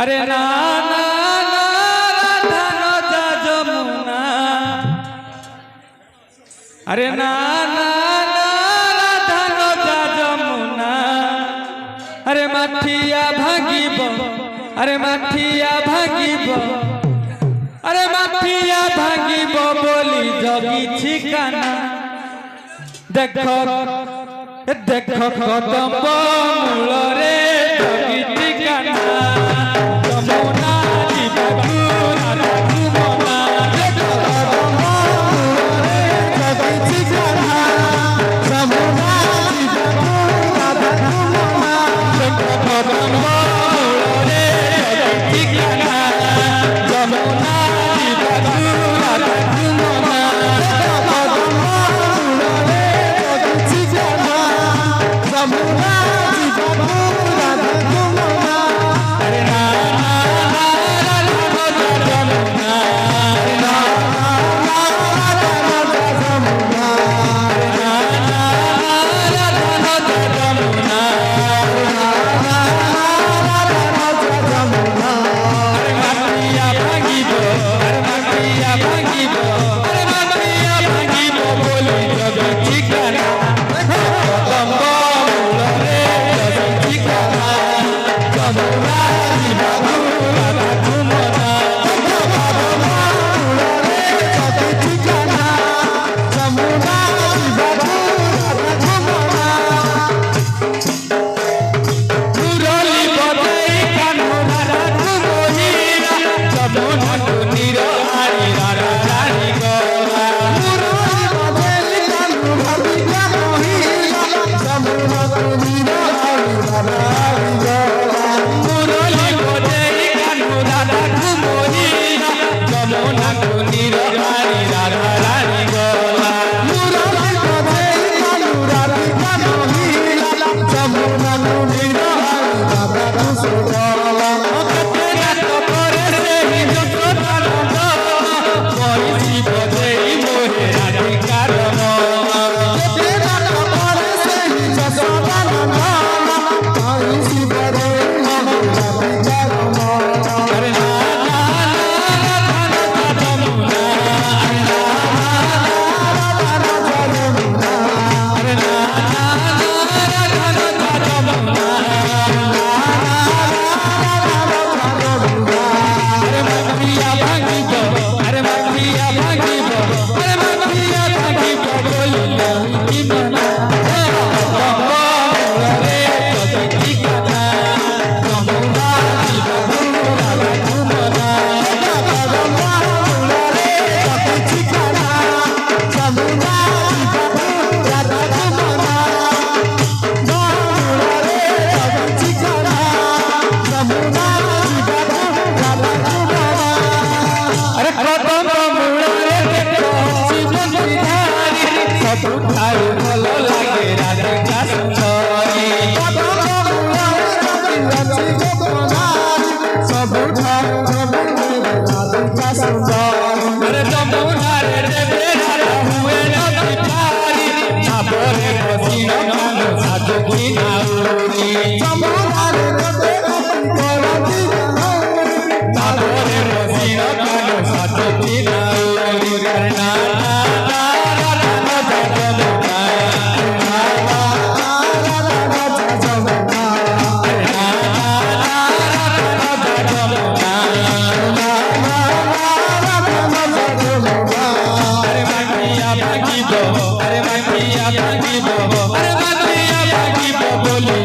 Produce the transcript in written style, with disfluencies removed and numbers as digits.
अरे ना ना राधा नौजा जमुना अरे ना ना राधा नौजा जमुना अरे माठिया भागिब अरे माठिया भागिब अरे माठिया भागिब बोली जगी ठिकाना देखो देखो कदम मूल रे जगी ठिकाना जमुना जीवाकू राधा घुमना देखो कदम मूल रे जगी ठिकाना जमुना जीवाकू राधा घुमना देखो कदम मूल रे जगी ठिकाना जमुना जीवाकू राधा घुमना देखो कदम मूल रे जगी ठिकाना जमुना जीवाकू राधा घुमना अरे ना अरे माटिया भागी बोली